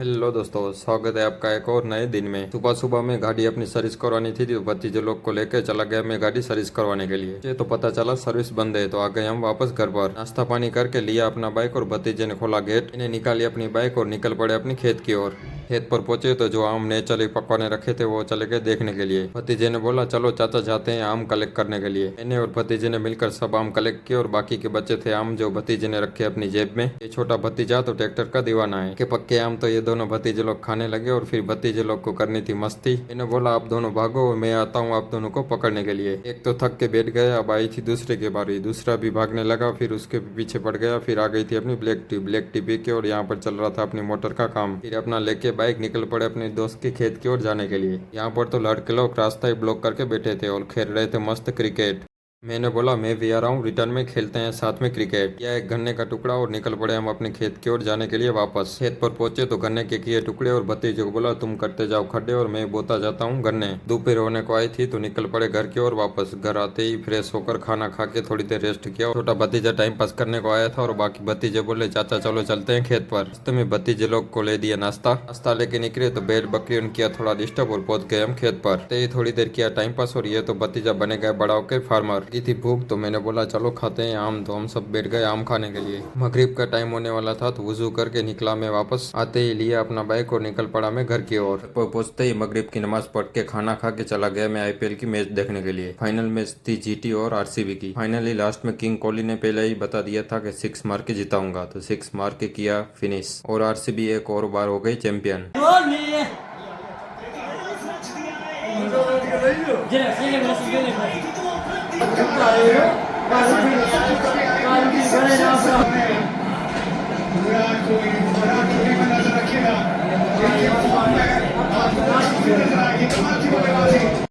Hello दोस्तों, स्वागत है आपका एक और नए दिन में। सुबह सुबह में गाड़ी अपनी सर्विस करवानी थी तो भतीजे लोग को लेकर चला गया मैं गाड़ी सर्विस करवाने के लिए। ये तो पता चला सर्विस बंद है, तो आ गए हम वापस घर पर। नाश्ता पानी करके लिया अपना बाइक और भतीजे ने खोला गेट। इन्हें निकाली अपनी बाइक और निकल पड़े अपनी खेत की ओर। खेत पर पहुंचे तो जो आम नेचुरली पकवाने रखे थे वो चले गए देखने के लिए। भतीजे ने बोला चलो चाचा जाते हैं आम कलेक्ट करने के लिए। मैंने और भतीजे ने मिलकर सब आम कलेक्ट किए और बाकी के बच्चे थे आम जो भतीजे ने रखे अपनी जेब में। ये छोटा भतीजा तो ट्रैक्टर का दीवाना है कि पक्के आम तो ये दोनों भतीजे लोग खाने लगे और फिर भतीजे लोग को करनी थी मस्ती। मैंने बोला आप दोनों भागो और मैं आता हूँ आप दोनों को पकड़ने के लिए। एक तो थक के बैठ गया, अब आई थी दूसरे की बारी। दूसरा भी भागने लगा, फिर उसके पीछे पड़ गया। फिर आ गई थी अपनी ब्लैक टी पी के और यहाँ पर चल रहा था अपनी मोटर का काम। फिर अपना लेके बाइक निकल पड़े अपने दोस्त के खेत की ओर जाने के लिए। यहाँ पर तो लड़के लोग रास्ता ही ब्लॉक करके बैठे थे और खेल रहे थे मस्त क्रिकेट। मैंने बोला मैं भी आ रहा हूँ, रिटर्न में खेलते हैं साथ में क्रिकेट। या एक गन्ने का टुकड़ा और निकल पड़े हम अपने खेत की ओर जाने के लिए वापस। खेत पर पहुंचे तो गन्ने के किए टुकड़े और भतीजे को बोला तुम करते जाओ खड्डे और मैं बोता जाता हूँ गन्ने। दोपहर होने को आई थी तो निकल पड़े घर की ओर वापस। घर आते ही फ्रेश होकर खाना खा के थोड़ी देर रेस्ट किया। छोटा भतीजा टाइम पास करने को आया था और बाकी भतीजे बोले चाचा चलो चलते हैं खेत पर। रास्ते में भतीजे लोग को ले दिया नाश्ता लेके निकले तो बैल बकरी किया थोड़ा डिस्टर्ब और पहुंच गए हम खेत पर। थोड़ी देर किया टाइम पास और ये तो भतीजा बने गए बड़ा होकर फार्मर। की थी भूख तो मैंने बोला चलो खाते हैं आम, तो हम सब बैठ गए आम खाने के लिए। मगरिब का टाइम होने वाला था तो वजू करके निकला मैं वापस। आते ही लिया अपना बाइक और निकल पड़ा मैं घर की ओर। पहुंचते ही मगरिब की नमाज पढ़ के खाना खा के चला गया मैं आईपीएल की मैच देखने के लिए। फाइनल मैच थी जीटी और आरसीबी की। फाइनली लास्ट में किंग कोहली ने पहले ही बता दिया था कि 6 मार के जिताऊंगा, तो 6 मार के किया फिनिश और आरसीबी एक और बार हो गई चैंपियन। विराट कोहली नजर रखेगा।